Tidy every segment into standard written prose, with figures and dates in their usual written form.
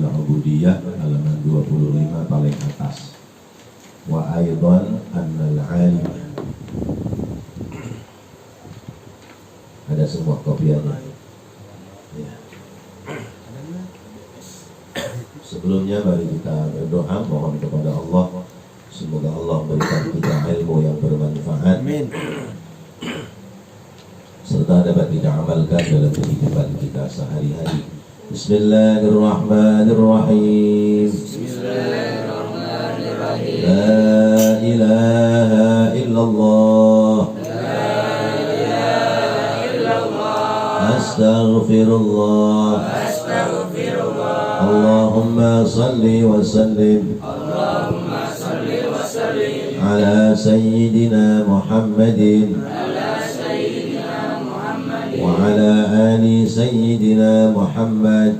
Shama'ilul Ubudiyah halaman 25 paling atas. Wa aidan annal alim. Ada semua kopiannya. Ya. Sebelumnya mari kita berdoa mohon kepada Allah, semoga Allah berikan kita ilmu yang bermanfaat. Amin. Serta dapat kita amalkan dalam kehidupan kita sehari-hari. Bismillahirrahmanirrahim. Bismillahirrahmanirrahim. La ilaha illallah. La ilaha illallah. Astaghfirullah. Astaghfirullah. Allahumma salli wa sallim. Allahumma salli wa sallim ala sayyidina Muhammadin وعلى آل سيدنا محمد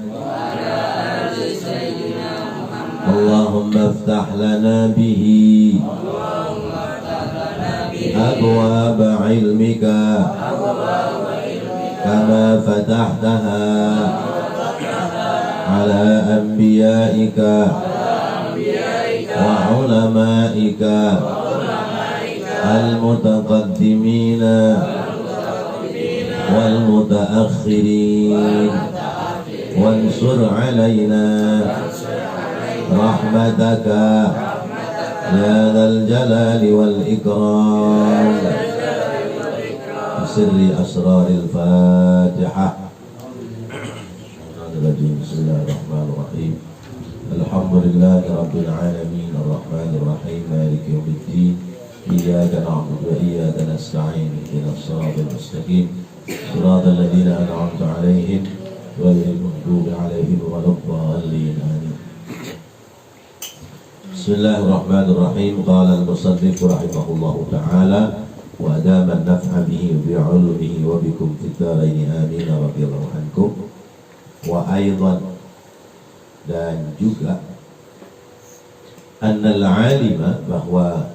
اللهم افتح لنا به أبواب علمك كما فتحتها على أنبيائك وعلمائك المتقدمين والمتأخرين وانصر علينا رحمتك يا ذا الجلال والإكرام بسر أسرار الفاتحة. بسم الله الرحمن الرحيم الحمد لله رب العالمين الرحمن الرحيم مالك يوم الدين إياك نعبد وإياك نستعين اهدنا الصراط المستقيم صراط الذين أنعمت عليهم غير المغضوب عليهم ولا الضالين آمين. بسم الله الرحمن الرحيم. قال المصنف رحمه الله تعالى وأدام النفع به بعلمه وبكم في الدارين آمين رضي الله عنكم. وأيضا dan juga annal alima bahwa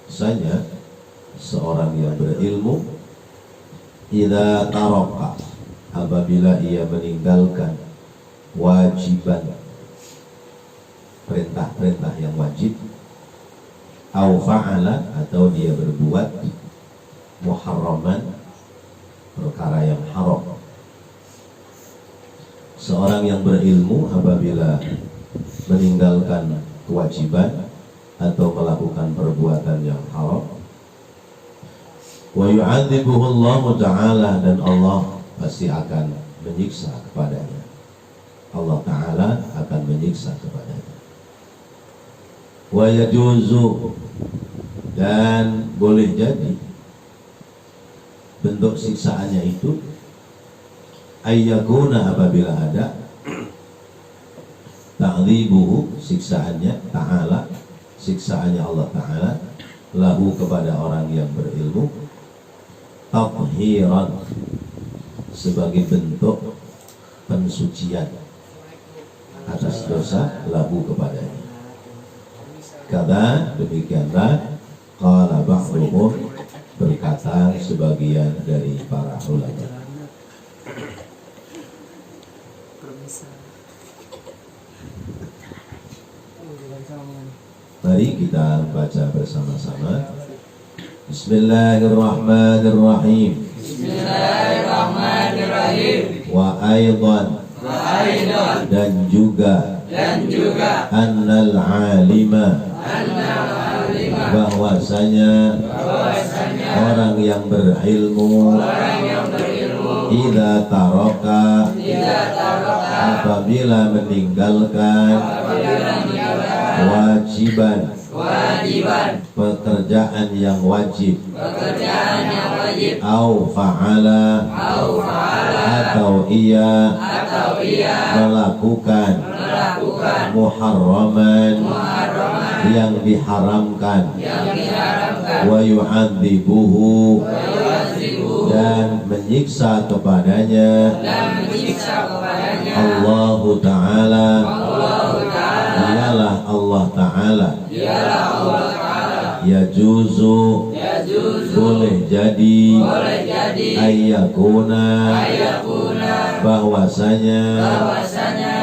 saja seorang yang berilmu idza taraka apabila ia meninggalkan wajiban perintah-perintah yang wajib au fa'ala atau dia berbuat muharraman perkara yang haram. Seorang yang berilmu apabila meninggalkan kewajiban atau melakukan perbuatan yang haram wa yu'adzibuhu Allah Ta'ala dan Allah pasti akan menyiksa kepadanya. Allah Ta'ala akan menyiksa kepadanya. Wa yajuzu dan boleh jadi bentuk siksaannya itu ayyakuna apabila ada ta'dzibuhu siksaannya Ta'ala siksaannya Allah Ta'ala lahu kepada orang yang berilmu tathiran sebagai bentuk pensucian atas dosa lahu kepadanya. Kata demikianlah qala ba'dhum berkata sebagian dari para ulama. Mari kita baca bersama-sama. Bismillahirrahmanirrahim. Bismillahirrahmanirrahim. Wa aidan dan juga annal alima bahwasanya orang yang berilmu idza taraka apabila meninggalkan wajiban pekerjaan yang wajib au fa'ala atau ia melakukan muharraman yang diharamkan wa yu'adzibuhu dan menyiksa kepadanya Allah Ta'ala ialah Allah Ta'ala yajuzu boleh jadi ayyakuna bahwasanya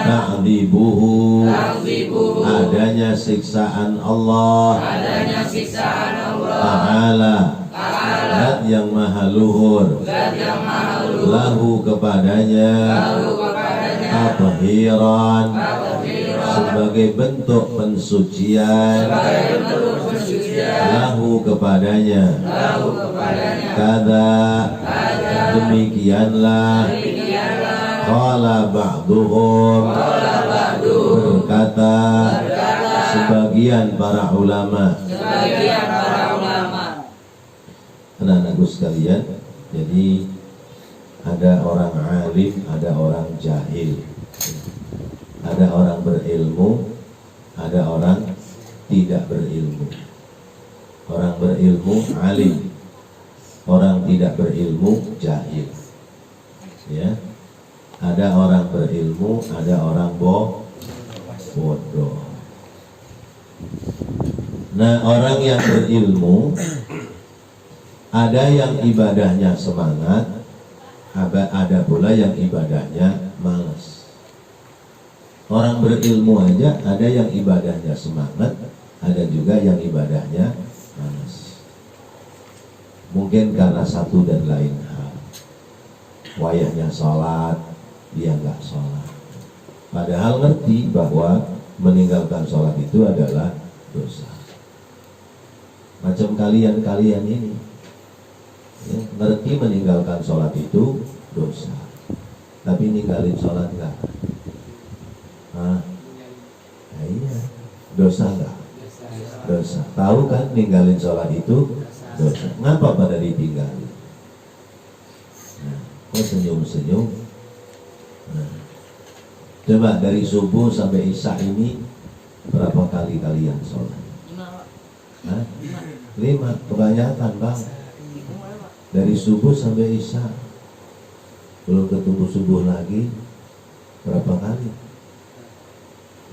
ta'dzibuhu adanya siksaan Allah Ta'ala zat yang maha luhur lahu kepadanya tathiran sebagai bentuk pensucian lahu kepadanya kada demikianlah qala ba'duhum berkata sebagian para ulama. Anak-anakku sekalian, jadi ada orang alim, ada orang jahil, ada orang berilmu, ada orang tidak berilmu. Orang berilmu alim, orang tidak berilmu jahil. Ya, ada orang berilmu, ada orang bodoh. Nah, orang yang berilmu ada yang ibadahnya semangat, ada pula yang ibadahnya malas. Orang berilmu aja ada yang ibadahnya semangat, ada juga yang ibadahnya malas. Mungkin karena satu dan lain hal. Wayahnya sholat, dia nggak sholat. Padahal ngerti bahwa meninggalkan sholat itu adalah dosa. Macam kalian ini, ya, ngerti meninggalkan sholat itu dosa, tapi ninggalin sholat enggak? Nah, iya, dosa enggak? Dosa. Tahu kan ninggalin sholat itu dosa. Ngapa pada ditinggalin? Nah, kok senyum-senyum? Nah, coba dari subuh sampai isya ini berapa kali kalian sholat? 5. Kebanyakan bang. Dari subuh sampai isya, belum ketemu subuh lagi berapa kali?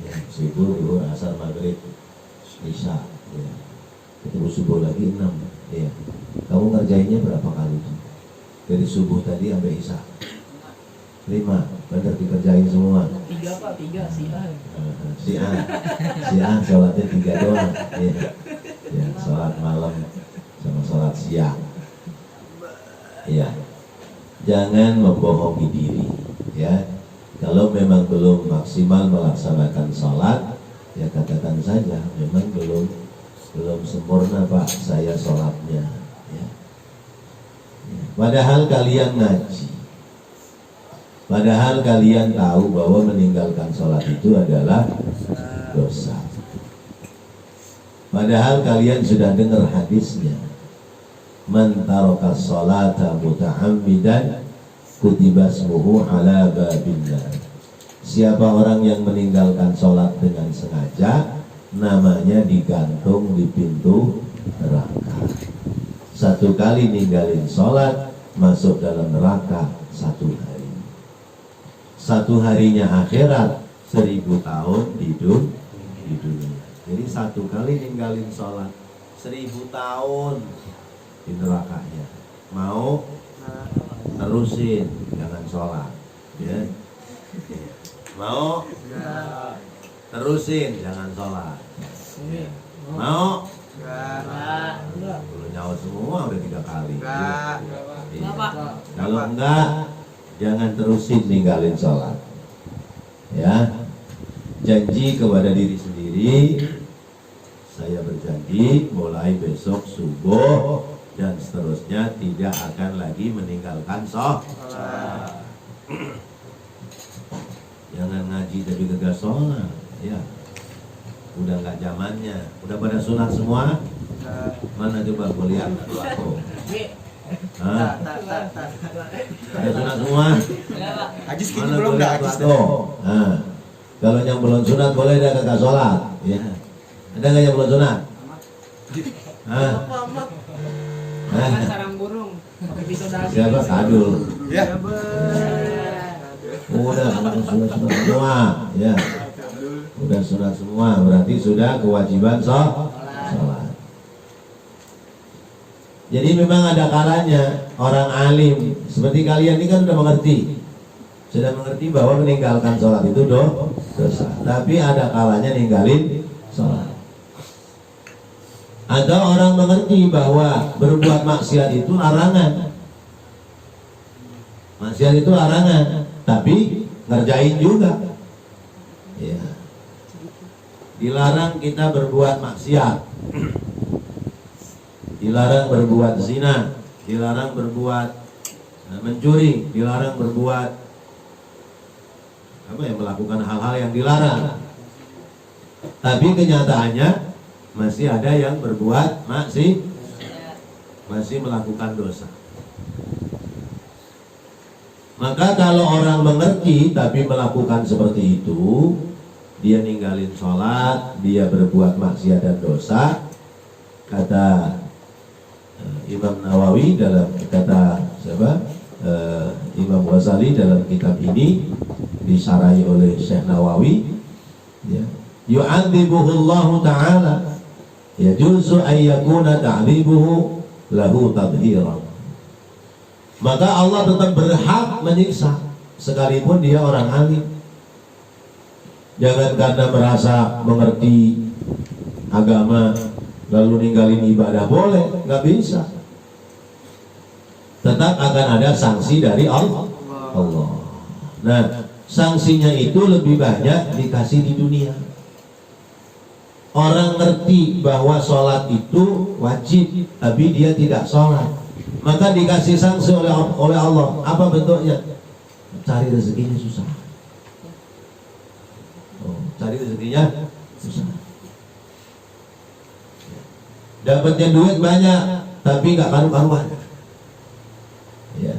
Ya, subuh, zuhur, asar, maghrib, isya. Ya. Ketemu subuh lagi 6. Ya. Kamu ngerjainnya berapa kali? Dari subuh tadi sampai isya 5. Benar dikerjain semua. 3 Pak, 3 Si A sholatnya 3 doang. Ya. Ya, sholat malam sama sholat siang. Ya, jangan membohongi diri. Ya, kalau memang belum maksimal melaksanakan sholat, ya katakan saja memang belum sempurna Pak saya sholatnya. Ya. Ya. Padahal kalian ngaji, padahal kalian tahu bahwa meninggalkan sholat itu adalah dosa. Padahal kalian sudah dengar hadisnya. Man taraka sholata muta'ammidan kutiba ismuhu ala babillah. Siapa orang yang meninggalkan sholat dengan sengaja, namanya digantung di pintu neraka. 1 kali ninggalin sholat, masuk dalam neraka 1 hari. 1 harinya akhirat, 1000 tahun di dunia. Jadi 1 kali ninggalin sholat 1000 tahun di nerakanya. Mau terusin, jangan sholat, ya. Mau terusin, jangan sholat, ya. Mau belum nyawa semua udah 3 kali. Ya. Kalau enggak, jangan terusin ninggalin sholat. Ya, janji kepada diri sendiri. Saya berjanji mulai besok subuh dan seterusnya tidak akan lagi meninggalkan sholat. Jangan ngaji tapi gagal sholat. Ya, udah nggak zamannya. Udah pada sunat semua? Mana coba gue lihat? Hah? Ada sunat semua? Haji segini belum dah haji. Nah, kalau yang belum sunat boleh dah kagak sholat. Ya. Ada nggak yang belum sunat? Hah? Sarang burung pakai pisau daging. Siapa? Kadul. Ya. Udah sunat semua. Ya. Udah sunat semua. Berarti sudah kewajiban sholat. Jadi memang ada kalanya orang alim seperti kalian ini kan sudah mengerti bahwa meninggalkan sholat itu dosa. Tapi ada kalanya ninggalin sholat. Ada orang mengerti bahwa berbuat maksiat itu larangan. Maksiat itu larangan, tapi ngerjain juga. Ya. Dilarang kita berbuat maksiat, dilarang berbuat zina, dilarang berbuat mencuri, dilarang berbuat melakukan hal-hal yang dilarang. Tapi kenyataannya masih ada yang berbuat masih melakukan dosa. Maka kalau orang mengerti tapi melakukan seperti itu, dia ninggalin sholat, dia berbuat maksiat dan dosa, kata Imam Nawawi dalam Imam Ghazali dalam kitab ini disarai oleh Syekh Nawawi, ya, yu'adzibuhu Allah Ta'ala, yajuzu an yakuna ta'dzibuhu lahu tadhiran. Maka Allah tetap berhak menyiksa sekalipun dia orang alim. Jangan karena merasa mengerti agama lalu ninggalin ibadah, boleh, nggak bisa. Tetap akan ada sanksi dari Allah. Nah, sanksinya itu lebih banyak dikasih di dunia. Orang ngerti bahwa sholat itu wajib, tapi dia tidak sholat, maka dikasih sanksi oleh Allah. Apa bentuknya? Cari rezekinya susah. Cari rezekinya susah. Dapatnya duit banyak, tapi nggak karu-karuan. Ya,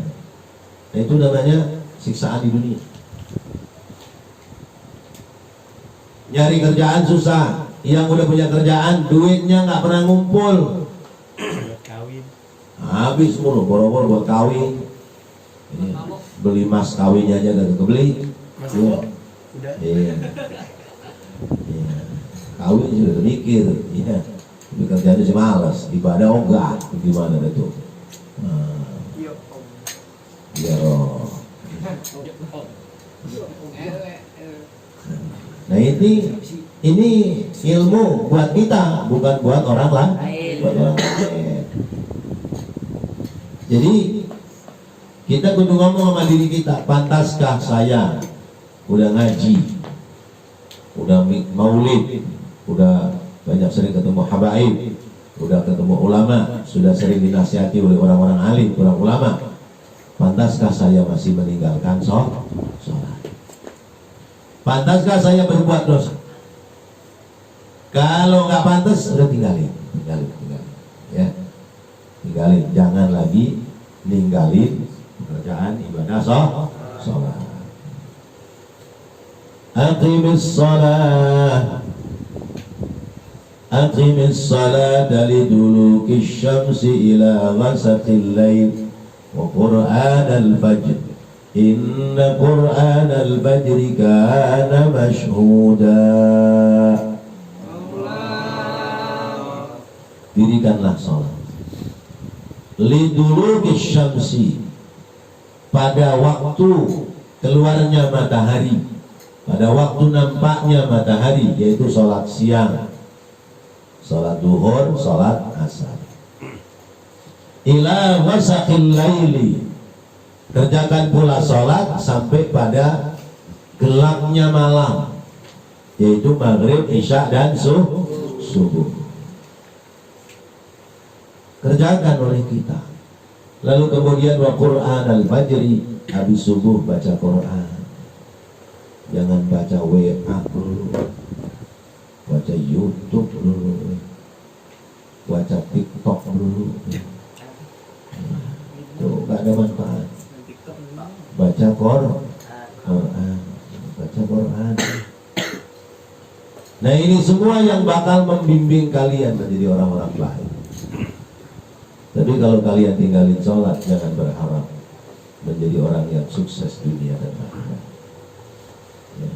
nah, itu namanya siksaan di dunia. Nyari kerjaan susah. Yang udah punya kerjaan, duitnya nggak pernah ngumpul. Kawin. Habis mulu, boro-boro buat kawin. Ini, beli mas kawinnya aja gak kebeli. Udah. Iya. Kawin sudah mikir. Iya. Tapi kerjaan sih malas. Ibadah enggak. Gimana itu? Ya roh. Nah ini ilmu buat kita, bukan buat orang lain. Buat orang lain. Jadi kita kudu ngomong sama diri kita, pantaskah saya udah ngaji, udah maulid, udah banyak sering ketemu habaib, udah ketemu ulama, sudah sering dinasihati oleh orang-orang alim, orang ulama, pantaskah saya masih meninggalkan sholat? Pantaskah saya berbuat dosa? Kalau nggak pantas, udah tinggalin, ya, tinggalin. Jangan lagi ninggalin pekerjaan ibadah sholat. Aqimis salat liduluki syamsi ila ghasaqil lail wa qur'anal fajr. Inna qur'anal fajri kana mashhuda. Dirikanlah sholat liduluki syamsi, pada waktu keluarnya matahari, pada waktu nampaknya matahari, yaitu sholat siang, sholat duhur, sholat asar. Ila wasaqil laili, kerjakan pula sholat sampai pada gelapnya malam, yaitu maghrib, isya dan subuh. Kerjakan oleh kita. Lalu kemudian wa Qur'an al-fajri, habis subuh baca Quran. Jangan baca WA dulu, baca YouTube dulu, baca TikTok dulu. Itu gak ada manfaat. Baca Quran, baca Quran. Nah, ini semua yang bakal membimbing kalian menjadi orang-orang baik. Tapi kalau kalian tinggalin sholat, jangan berharap menjadi orang yang sukses dunia dan akhirat. Ya.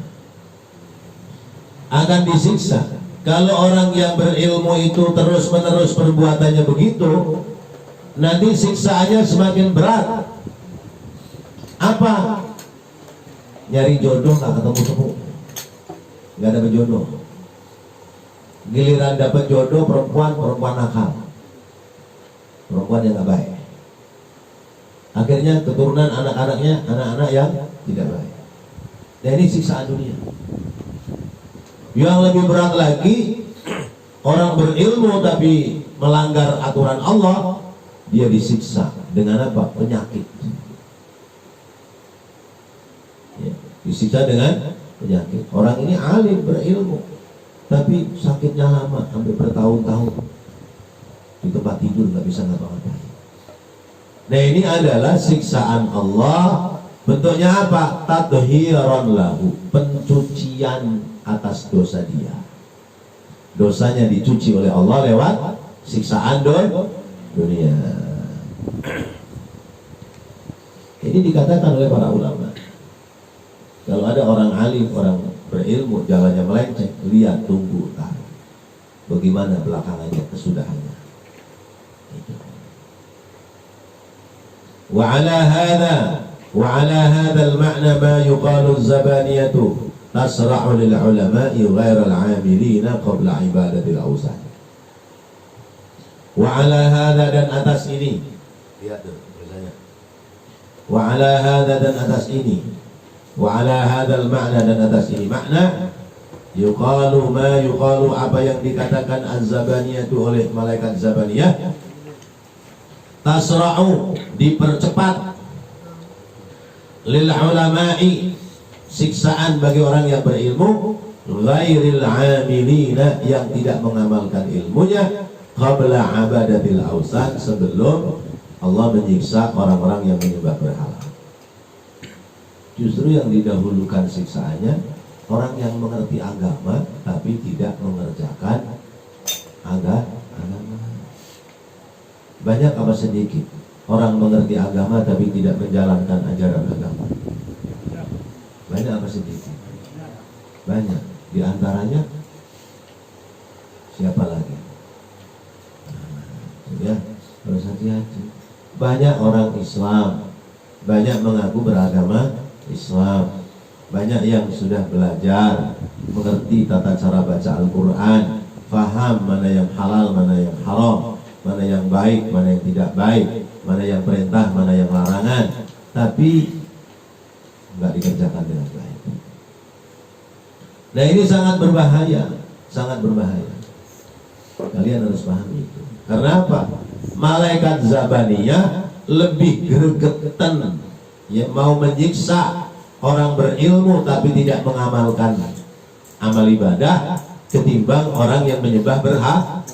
Akan disiksa. Kalau orang yang berilmu itu terus-menerus perbuatannya begitu, nanti siksaannya semakin berat. Apa? Nyari jodoh nggak ketemu-temu, nggak dapat jodoh. Giliran dapat jodoh perempuan nakal, perempuan yang nggak baik. Akhirnya keturunan anak-anaknya anak-anak yang tidak baik. Dan ini siksaan dunia. Yang lebih berat lagi, orang berilmu tapi melanggar aturan Allah, dia disiksa dengan apa? Penyakit. Ya, disiksa dengan penyakit. Orang ini alim berilmu, tapi sakitnya lama, sampai bertahun-tahun di tempat tidur nggak bisa ngapa-ngapain. Nah ini adalah siksaan Allah. Bentuknya apa? Tadhiran lahu, pencucian atas dosa dia. Dosanya dicuci oleh Allah lewat siksaan dunia. Ini dikatakan oleh para ulama. Kalau ada orang alim, orang berilmu, jalannya melenceng, lihat, tunggu, tahu bagaimana belakangannya, kesudahannya. Wa ala hadha al-ma'na ma yuqalu az-zabaniyatu tasra'u lil ulama'i ghayra al-'amilina qabla ibadati al-awsan. Wa ala hadha, dan atas ini, lihat tuh tulisannya. Wa ala hadha, dan atas ini, wa ala hadha al-ma'na, dan atas ini makna yuqalu ma yuqalu, apa yang dikatakan az-zabaniyatu oleh malaikat zabaniyah, tasra'u, dipercepat, lil ulama'i, siksaan bagi orang yang berilmu, ghairil 'amilina, yang tidak mengamalkan ilmunya, qabla abadatil awsan, sebelum Allah menyiksa orang-orang yang menyembah berhala. Justru yang didahulukan siksaannya orang yang mengerti agama tapi tidak mengerjakan agama. Banyak apa sedikit orang mengerti agama tapi tidak menjalankan ajaran agama? Banyak apa sedikit? Banyak. Di antaranya siapa lagi? Ya, harus hati-hati. Banyak orang Islam, banyak mengaku beragama Islam, banyak yang sudah belajar, mengerti tata cara baca Al-Quran, faham mana yang halal, mana yang haram, mana yang baik, mana yang tidak baik, mana yang perintah, mana yang larangan, tapi nggak dikerjakan dengan baik. Nah ini sangat berbahaya, sangat berbahaya. Kalian harus pahami itu. Karena apa? Malaikat zabaniyah lebih gregetan, ya, mau menyiksa orang berilmu tapi tidak mengamalkan amal ibadah ketimbang orang yang menyembah berhala.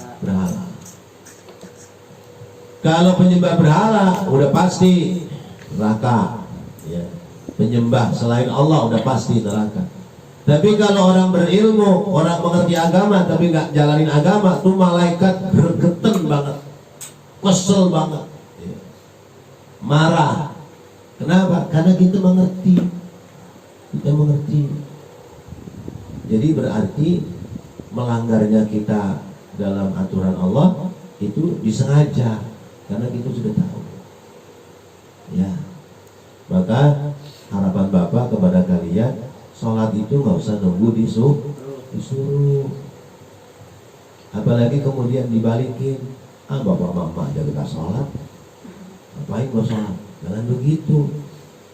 Kalau penyembah berhala udah pasti neraka, ya. Penyembah selain Allah udah pasti neraka. Tapi kalau orang berilmu, orang mengerti agama tapi nggak jalanin agama, tuh malaikat gregetan banget, kesel banget, ya. Marah. Kenapa? Karena kita mengerti. Jadi berarti melanggarnya kita dalam aturan Allah itu disengaja, karena kita sudah tahu. Ya, maka harapan Bapak kepada kalian, sholat itu nggak usah nunggu disuruh. Apalagi kemudian dibalikin, bapak mama aja kita sholat, ngapain gua sholat? Jangan begitu.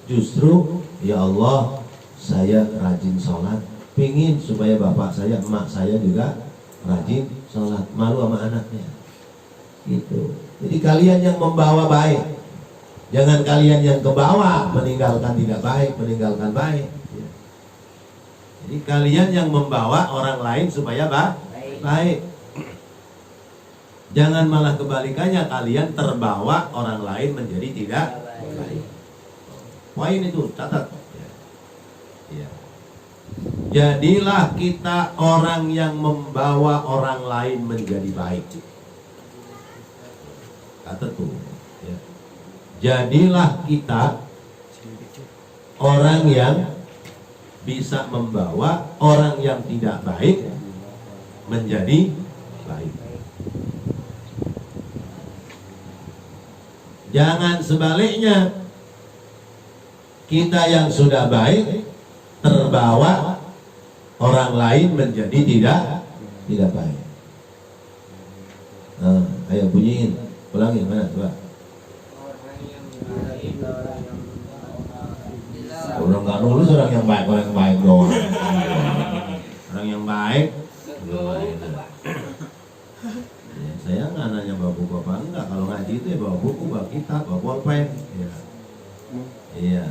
Justru ya Allah, saya rajin sholat, pingin supaya bapak saya, emak saya juga rajin sholat, malu sama anaknya. Gitu. Jadi kalian yang membawa baik, jangan kalian yang ke bawah meninggalkan tidak baik, meninggalkan baik. Jadi kalian yang membawa orang lain supaya baik. Jangan malah kebalikannya, kalian terbawa orang lain menjadi tidak baik. Poin itu catat. Ya. Jadilah kita orang yang membawa orang lain menjadi baik. Catat tuh. Ya. Jadilah kita orang yang bisa membawa orang yang tidak baik menjadi baik. Jangan sebaliknya, kita yang sudah baik terbawa orang lain menjadi tidak baik. Nah, ayo bunyiin, ulangin mana coba. Orang nggak nulis orang yang baik doang. Orang yang baik. Ya, saya nggak nanya bawa buku apa enggak. Kalau ngaji itu ya bawa buku, bawa kitab, bawa pulpen. Ya. Iya.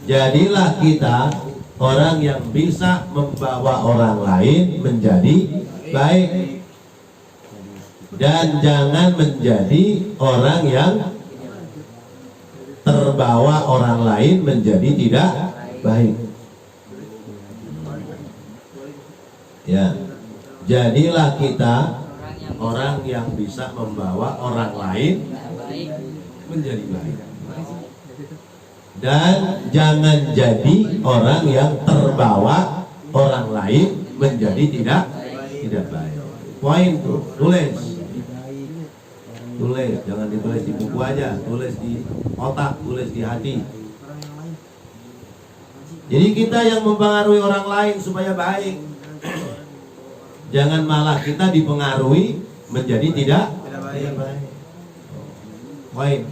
Jadilah kita orang yang bisa membawa orang lain menjadi baik. Dan jangan menjadi orang yang terbawa orang lain menjadi tidak baik. Ya, jadilah kita orang yang bisa membawa orang lain menjadi baik. Dan jangan jadi orang yang terbawa orang lain menjadi tidak baik. Poin tuh, tulis, jangan ditulis di buku aja, tulis di otak, tulis di hati. Jadi kita yang mempengaruhi orang lain supaya baik. Jangan malah kita dipengaruhi menjadi tidak baik. Baik.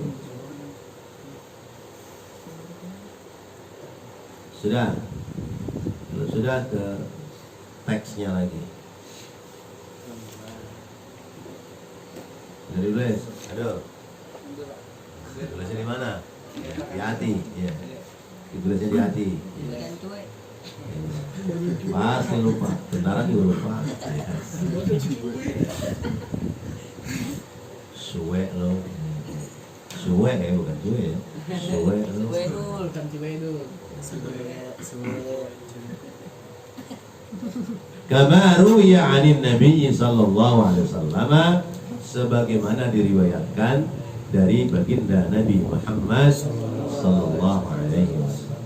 Sudah. Kalau sudah ke teksnya lagi. Dari tulis, aduh. Tulisnya di mana? Di hati, ya. Ditulisnya di hati. Pasti lupa, tentara juga lupa. Suwe lo, suwe ya bukan suwe ya. Suwe lo. Bukan Ciwedul. Kama ruwiya 'anin Nabi sallallahu alaihi wasallam, sebagaimana diriwayatkan dari baginda Nabi Muhammad sallallahu alaihi wasallam.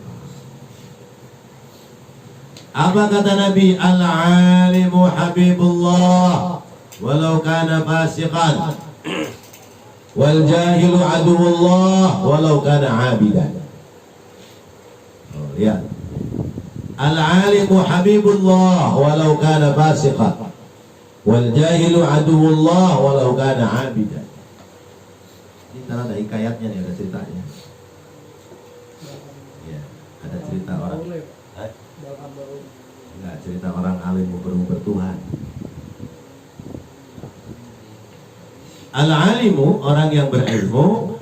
Apa kata Nabi? Al-alimu habibullah walau kana fasiqan, wal jahilu aduwullah walau kana abidan. Oh, lihat. Al-alimu habibullah walau kana fasiqan, wal jahilu aduwullah walau kana abidan. Ini karena ada hikayatnya nih, ada ceritanya. Ya, ada cerita orang. Enggak, cerita orang alim berumur Tuhan. Al-alimu, orang yang berilmu,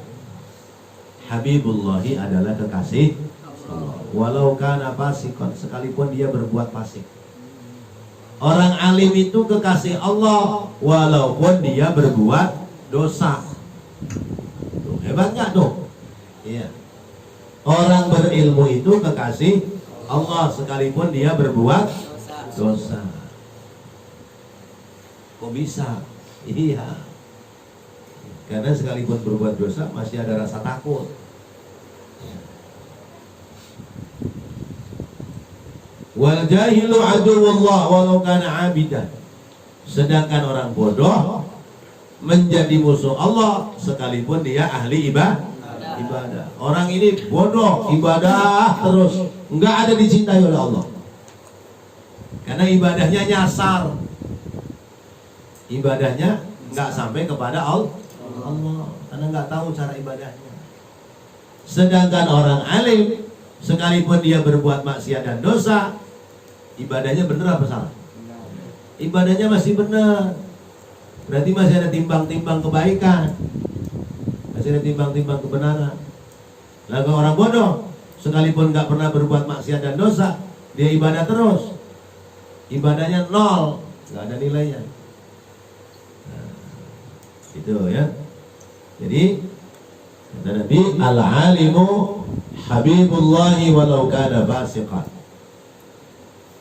habibullahi adalah kekasih Allah. Walau kana fasiqan, sekalipun dia berbuat fasik. Orang alim itu kekasih Allah walaupun dia berbuat dosa. Tuh, hebat nggak tuh? Iya. Orang berilmu itu kekasih Allah sekalipun dia berbuat dosa. Kok bisa? Iya. Karena sekalipun berbuat dosa masih ada rasa takut. Wal jahilu aduwullah walau kana abidan. Sedangkan orang bodoh menjadi musuh Allah sekalipun dia ahli ibadah. Orang ini bodoh, ibadah terus, enggak ada dicintai oleh Allah. Karena ibadahnya nyasar. Ibadahnya enggak sampai kepada Allah. Karena enggak tahu cara ibadahnya. Sedangkan orang alim sekalipun dia berbuat maksiat dan dosa, ibadahnya benar apa salah? Ibadahnya masih benar. Berarti masih ada timbang-timbang kebaikan, masih ada timbang-timbang kebenaran. Lalu orang bodoh sekalipun nggak pernah berbuat maksiat dan dosa, dia ibadah terus, ibadahnya nol, nggak ada nilainya. Nah, itu ya. Jadi kata Nabi, al-alimu habibullahi walau kana fasiqan.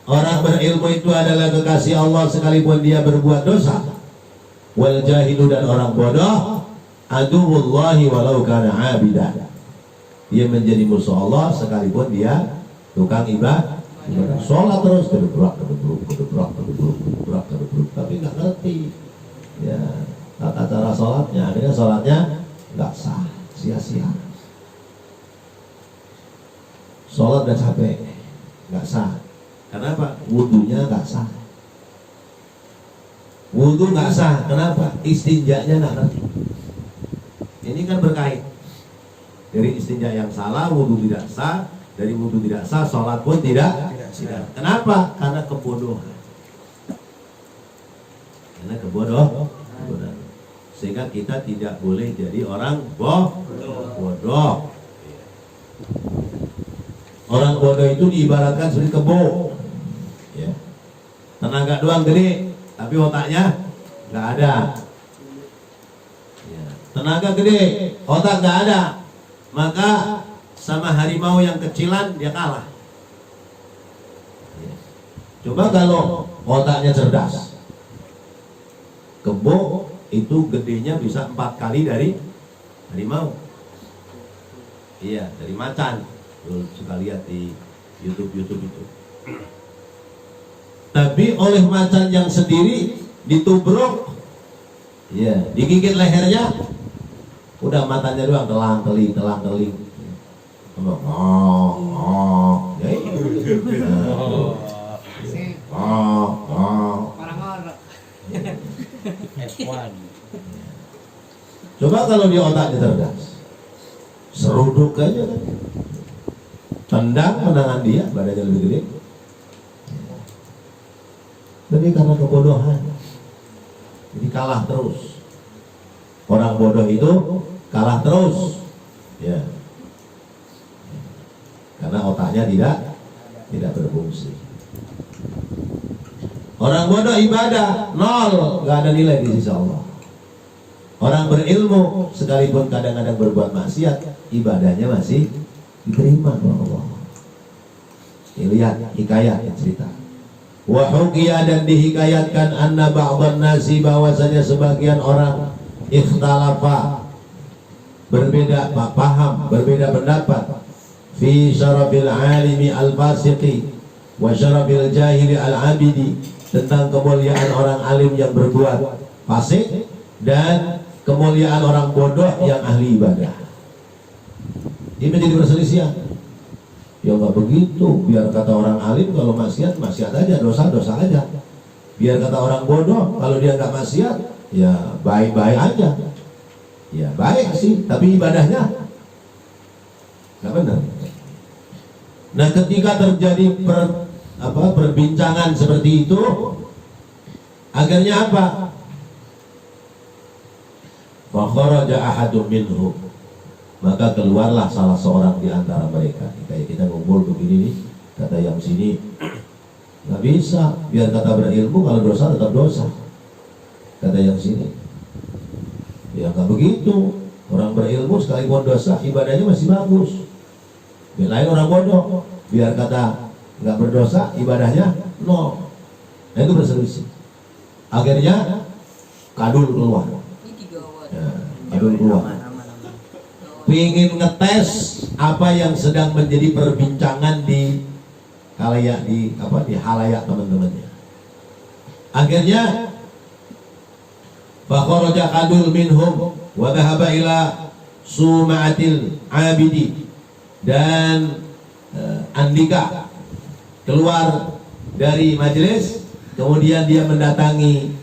Orang berilmu itu adalah kekasih Allah sekalipun dia berbuat dosa. Wal jahilu, dan orang bodoh, aduwullahi walau kana abidan. Dia menjadi musuh Allah sekalipun dia tukang ibadah. Sholat terus kedebrak, tapi nggak ngerti ya tata cara sholatnya, akhirnya sholatnya nggak sah. udah capek, nggak sah. Kenapa? Wudhunya nggak sah. Wudhu nggak sah. Kenapa? Istinjanya nggak ngerti. Ini kan berkait. Dari istinja yang salah, wudhu tidak sah. Dari wudhu tidak sah, sholat pun tidak sah. Kenapa? Karena kebodohan. Karena kebodohan. Sehingga kita tidak boleh jadi orang bodoh. Orang bodoh itu diibaratkan seperti kebo. Ya. Tenaga doang gede, tapi otaknya nggak ada. Ya. Tenaga gede, otak nggak ada. Maka sama harimau yang kecilan dia kalah. Ya. Coba kalau otaknya cerdas, kebo itu gedenya bisa 4 kali dari harimau. Iya, dari macan. Lu suka lihat di YouTube itu. Tapi oleh macan yang sendiri ditubruk, ya, digigit lehernya, udah matanya doang telang-teling. Parang-parang. F1. Coba kalau dia otaknya cerdas, seruduk aja kan, tendang menangan dia, badannya lebih gede. Tapi karena kebodohan, jadi kalah terus. Orang bodoh itu kalah terus, ya, karena otaknya tidak berfungsi. Orang bodoh ibadah nol, nggak ada nilai di sisi Allah. Orang berilmu sekalipun kadang-kadang berbuat maksiat, ibadahnya masih diterima oleh Allah. Ini lihat hikayat yang cerita. Wa huqiya, dan dihikayatkan anna ba'dhan nasi, bahwasanya sebagian orang ikhtalafa, berbeda paham, berbeda pendapat, fi syarafil alimi al-fasiqi wa syarafil jahili al-abidi, tentang kemuliaan orang alim yang berbuat fasik dan kemuliaan orang bodoh yang ahli ibadah. Ini menjadi perselisihan. Ya nggak begitu. Biar kata orang alim kalau maksiat aja, dosa aja. Biar kata orang bodoh kalau dia nggak maksiat, ya baik-baik aja. Ya baik sih, tapi ibadahnya nggak benar. Nah, ketika terjadi perbincangan seperti itu, akhirnya apa? Fa kharaja ahadun minhum, maka keluarlah salah seorang di antara mereka. Kayak kita ngumpul begini nih, kata yang sini nggak bisa, biar kata berilmu, kalau dosa tetap dosa. Kata yang sini, ya nggak begitu. Orang berilmu sekalipun dosa, ibadahnya masih bagus. Belain orang bodoh, biar kata nggak berdosa, ibadahnya nol. Nah, itu berselisih. Akhirnya kadul keluar. Ya, kadul keluar. Ingin ngetes apa yang sedang menjadi perbincangan di halayak teman-temannya. Akhirnya fakharaja kadul minhum wa dhahaba ila suma'atil abidi, dan Andika keluar dari majelis, kemudian dia mendatangi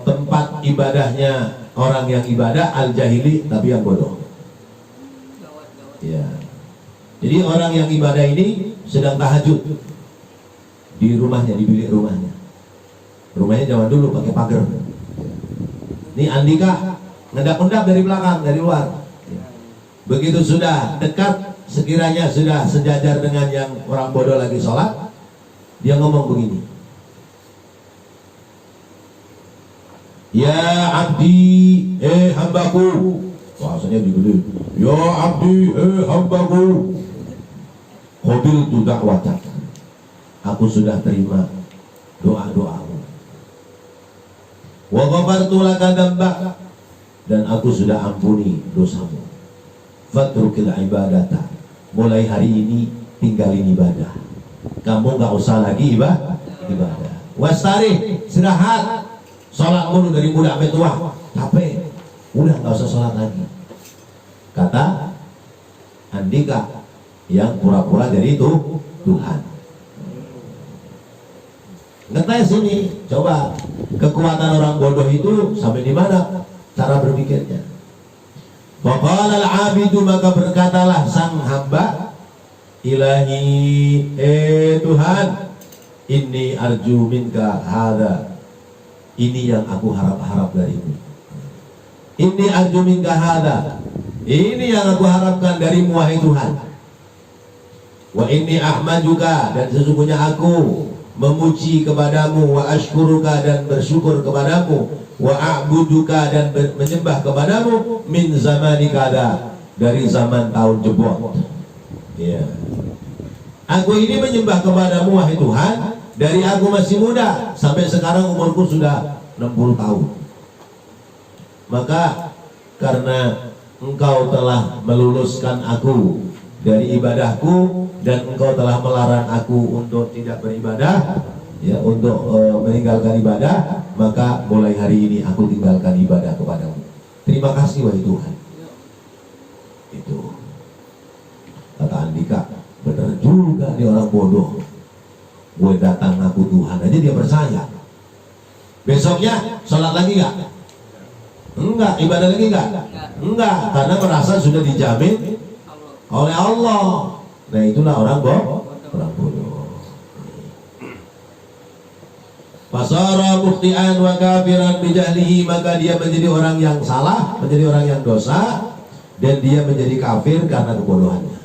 tempat ibadahnya orang yang ibadah al-jahili, tapi yang bodoh. Ya. Jadi orang yang ibadah ini sedang tahajud di rumahnya, di bilik rumahnya. Rumahnya zaman dulu pakai pagar. Ini Andika ngendap-endap dari belakang, dari luar. Begitu sudah dekat, sekiranya sudah sejajar dengan yang orang bodoh lagi sholat, dia ngomong begini, ya abdi, hambaku. Bahasanya digede, ya abdi, hambaku, qabiltu da'watak, aku sudah terima doa-doamu, wa ghafartu laka dzambak, dan aku sudah ampuni dosamu, fatrukil ibadata, mulai hari ini tinggalin ibadah, kamu nggak usah lagi ibadah. Wastarih, istirahat, sholat mulu dari muda sampai tua, capek, udah nggak usah sholat lagi. Kata Andika, yang pura-pura jadi itu Tuhan. Ngetes ini, coba kekuatan orang bodoh itu sampai di mana cara berpikirnya. Faqala al-abidu, maka berkatalah sang hamba, Ilahi, Tuhan, inni arju minka hadza, ini yang aku harap-harap darimu. Inni arju minka hadza, ini yang aku harapkan darimu wahai Tuhan. Wa inni ahmaduka, dan sesungguhnya aku memuji kepadamu, wa ashkuruka, dan bersyukur kepadamu, wa a'buduka, dan menyembah kepadamu, min zamani kada, dari zaman tahun jebot. Ya. Aku ini menyembah kepadamu wahai Tuhan dari aku masih muda sampai sekarang umurku sudah 60 tahun. Maka karena engkau telah meluluskan aku dari ibadahku dan engkau telah melarang aku untuk tidak beribadah, ya, untuk meninggalkan ibadah, maka mulai hari ini aku tinggalkan ibadah kepadamu. Terima kasih wahai Tuhan. Itu kata Andika, benar juga nih orang bodoh. Gue datang ngaku Tuhan aja dia percaya. Besoknya sholat lagi nggak? Enggak. Ibadah lagi nggak? Enggak, karena merasa sudah dijamin oleh Allah. Nah itulah orang bodoh. Fasara mukhti'an wa kafiran bijahlihi, maka dia menjadi orang yang salah, menjadi orang yang dosa, dan dia menjadi kafir karena kebodohannya.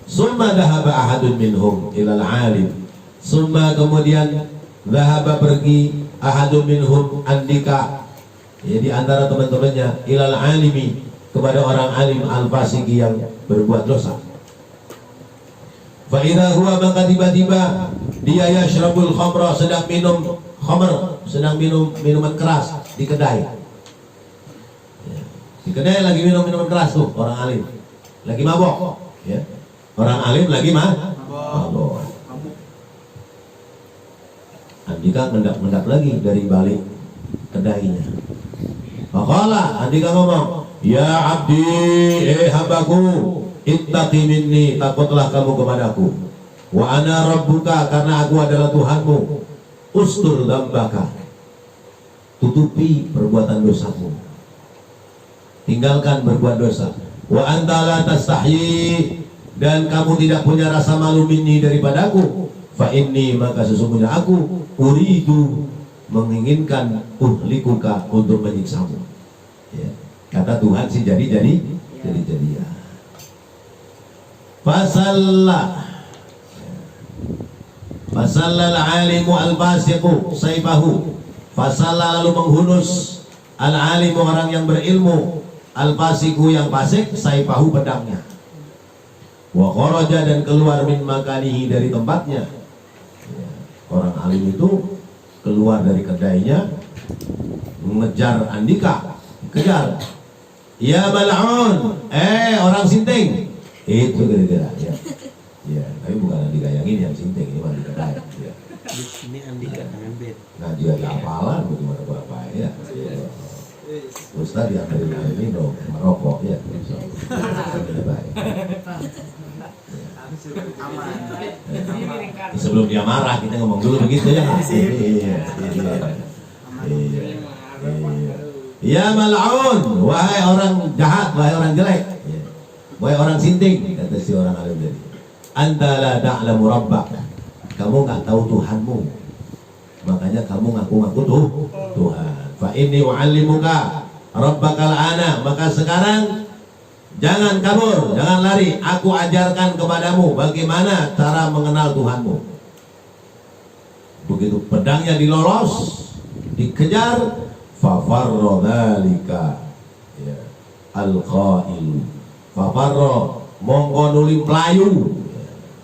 Summa dhahaba ahadun minhum ilal alim, summa kemudian dhahaba pergi ahadun minhum Andika, ya, di antara teman-temannya, ilal alimi, kepada orang alim al-fasiki yang berbuat dosa. Fa idza huwa, maka tiba-tiba dia yashrabul khamra, sedang minum khamr, sedang minum minuman keras di kedai. Ya. Di kedai lagi minum minuman keras tuh orang alim, lagi mabok, ya. Orang alim lagi mabok. Andika mendak lagi dari balik kedainya. Maka Andika ngomong, ya abdi, hambaku, ittaqi minni, takutlah kamu kepadaku. Wa ana rabbuka, karena aku adalah Tuhanmu. Ustur dzambaka, tutupi perbuatan dosamu, tinggalkan berbuat dosa. Wa anta la tastahyi, dan kamu tidak punya rasa malu minni daripadaku. Fa inni, maka sesungguhnya aku, uridu, menginginkan, uhlikuka, untuk menyiksamu. Ya. Kata Tuhan sih jadi ya. Fasalla al-alimu al-fasiqu saifahu, fasalla, lalu menghunus, al-alimu, orang yang berilmu, al-fasiqu, yang fasik, saifahu, pedangnya. Wa kharaja, dan keluar min makanihi, dari tempatnya. Ya. Orang alim itu keluar dari kedainya, mengejar Andika, kejar. Ya mal'un, orang sinting. Itu kira-kira, ya. Ya, tapi bukan Andika yang ini yang sinting, ini Andika lain. Ya. Ini Andika dengan bed. Nah, juga hafalan bagaimana berapa ya. Ya. Ustaz diantarin ini dong, merokok ya. Sebelum dia marah kita ngomong dulu begitu ya. Iya. Ya mal'un, wahai orang jahat, wahai orang jelek, wahai orang sinting, kata si orang alim tadi. Anta la ta'lamu rabbak, kamu nggak tahu Tuhanmu, makanya kamu ngaku-ngaku tuh Tuhan. Fa inni u'allimuka rabbakal ana, maka sekarang jangan kabur, jangan lari, aku ajarkan kepadamu bagaimana cara mengenal Tuhanmu. Begitu pedangnya dilolos, dikejar, fafarro dzalika, ya, al-qail, fafarro, mongko nuli pelayu,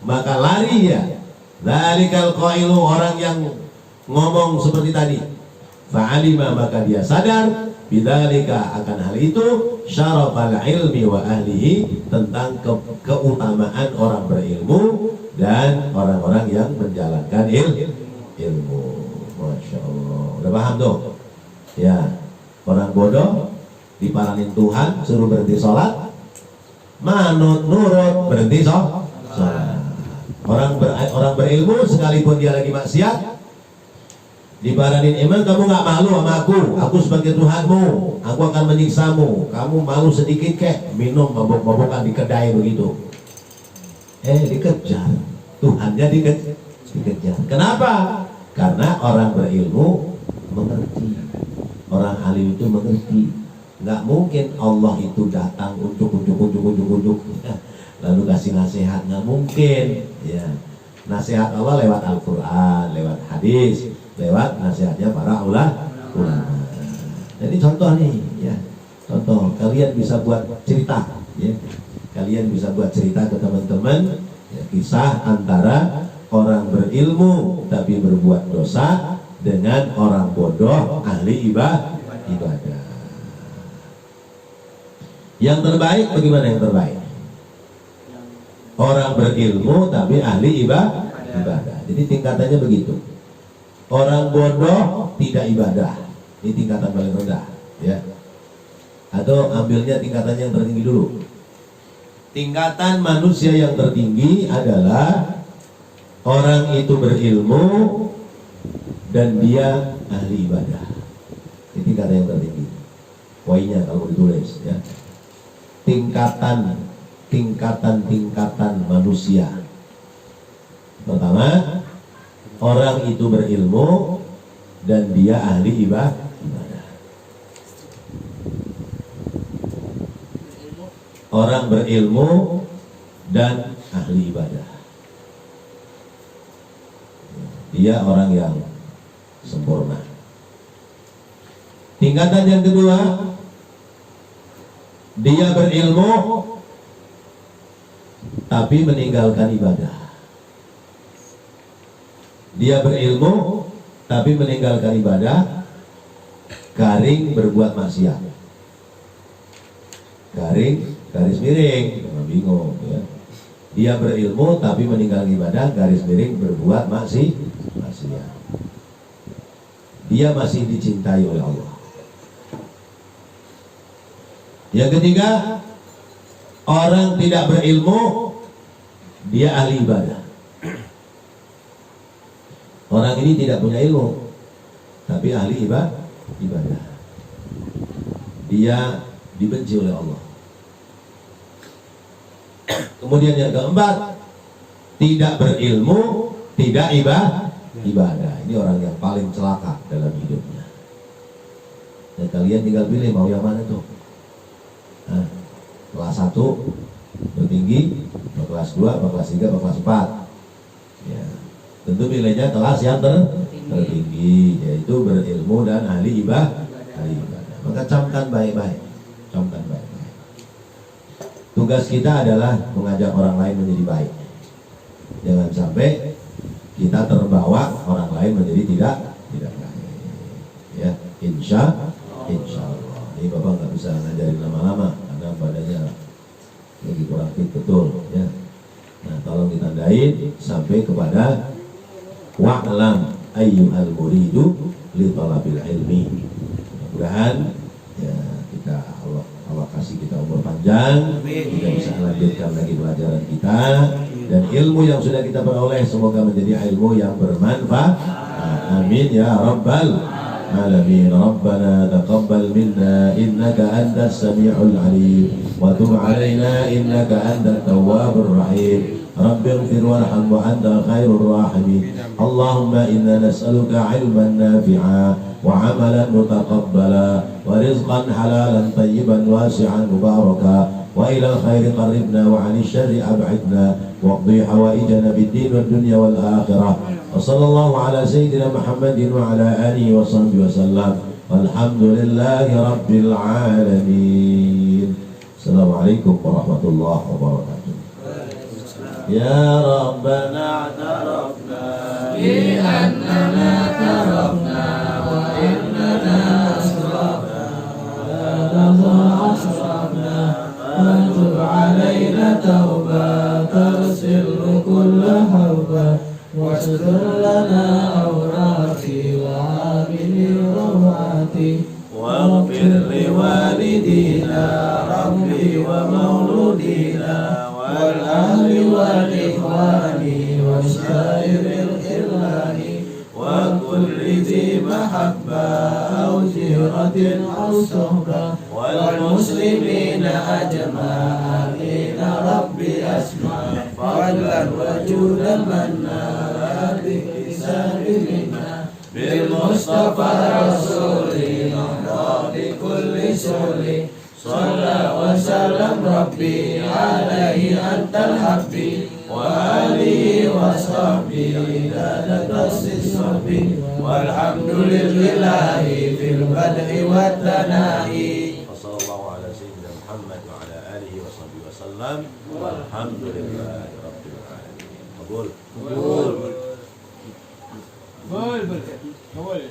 maka lari ya, dzalikal qailu, orang yang ngomong seperti tadi. Fa'alima, maka dia sadar, bidzalika, akan hal itu, syarafal ilmi wa ahlihi, tentang keutamaan orang berilmu dan orang-orang yang menjalankan ilmu. Masya Allah, udah paham tuh? Ya, orang bodoh diparanin Tuhan, suruh berhenti sholat, manut, nurut, berhenti sholat. Orang berilmu sekalipun dia lagi maksiat, dibaranin iman, kamu nggak malu sama aku sebagai Tuhanmu, aku akan menyiksamu, kamu malu sedikit kek, minum mabuk-mabukan di kedai begitu, dikejar, Tuhannya dikejar. Kenapa? Karena orang berilmu mengerti, orang alim itu mengerti. Nggak mungkin Allah itu datang ujuk lalu kasih nasihat, nggak mungkin ya. Nasihat Allah lewat Al-Quran, lewat hadis, lewat nasihatnya para ulama. Jadi contoh nih ya, contoh kalian bisa buat cerita ya, kalian bisa buat cerita ke teman-teman ya, kisah antara orang berilmu tapi berbuat dosa dengan orang bodoh ahli ibadah. Yang terbaik bagaimana yang terbaik? Orang berilmu tapi ahli ibadah. Jadi tingkatannya begitu. Orang bodoh tidak ibadah, ini tingkatan paling rendah ya. Atau ambilnya tingkatan yang tertinggi dulu. Tingkatan manusia yang tertinggi adalah orang itu berilmu dan dia ahli ibadah. Ini tingkatan yang tertinggi. Poinnya kalau ditulis ya. Tingkatan manusia. Pertama, orang itu berilmu dan dia ahli ibadah. Orang berilmu dan ahli ibadah. Dia orang yang sempurna. Tingkatan yang kedua, dia berilmu tapi meninggalkan ibadah. Dia berilmu tapi meninggalkan ibadah, garing berbuat maksiat. Garing, garis miring, jangan bingung ya. Dia berilmu tapi meninggalkan ibadah, garis miring berbuat maksiat. Dia masih dicintai oleh Allah. Yang ketiga, orang tidak berilmu, dia ahli ibadah. Orang ini tidak punya ilmu, tapi ahli ibadah. Dia dibenci oleh Allah. Kemudian yang keempat, tidak berilmu, tidak ibadah. Ini orang yang paling celaka dalam hidupnya. Dan kalian tinggal pilih mau yang mana tuh. Nah, kelas 1 tertinggi, kelas 2, kelas 3, kelas 4 ya. Tentu pilihnya kelas yang tertinggi, yaitu berilmu dan ahli ibadah. Maka camkan baik-baik. Tugas kita adalah mengajak orang lain menjadi baik. Jangan sampai kita terbawa orang lain menjadi tidak baik. Ya, insya Allah. Ini Bapak nggak bisa ngajarin lama-lama karena badannya lagi kurang fit betul. Ya. Nah, tolong ditandain sampai kepada wa'lam ayyuhal muridu li talabil ilmi. Mudah-mudahan ya kita Allah kasih kita umur panjang, kita bisa lanjutkan lagi pelajaran kita, dan ilmu yang sudah kita peroleh semoga menjadi ilmu yang bermanfaat. Amin ya rabbal alamin. Rabbana taqabbal minna innaka antas samiul alim wa tub alaina innaka antat tawwabur rahim. Rabbi ighfir warham wa anta khairur rahimin. Allahumma inna nas'aluka ilman nafi'a wa amalan mutaqabbala wa rizqan halalan tayyiban wasi'an mubaraka wa ila khairi qarribna wa 'anil syarri ab'idna wa qdi hawaijana bid din wad dunya wal akhirah. Wa sallallahu ala sayyidina Muhammadin wa ala alihi wa sahbihi wasallam. Walhamdulillahi rabbil alamin. Assalamualaikum warahmatullahi wabarakatuh. يا ربنا اعترفنا بأننا تركنا وإننا أسرفنا ولا نضع أسرفنا فتب علينا توبة تغسل كل حوبة واستر لنا أوراتي وعامل رواتي واغفر لوالدينا ربي ومولودي والوالدين والأهل والإخوان وسائر الخلان وكل ذي محبة أو جيرة أو صحبة والمسلمين أجمعين ربي أسمع فضلا وجودا منا بإحسان منا بالمصطفى رسول الله بكل سول صلى وسلم ربي عليه أنت الحبي وآله وصحبه لا الصحب والحمد لله في البدء والثناء وصلى الله على سيدنا محمد وعلى آله وصحبه وسلم والحمد لله رب العالمين. قبول. Bol, bol.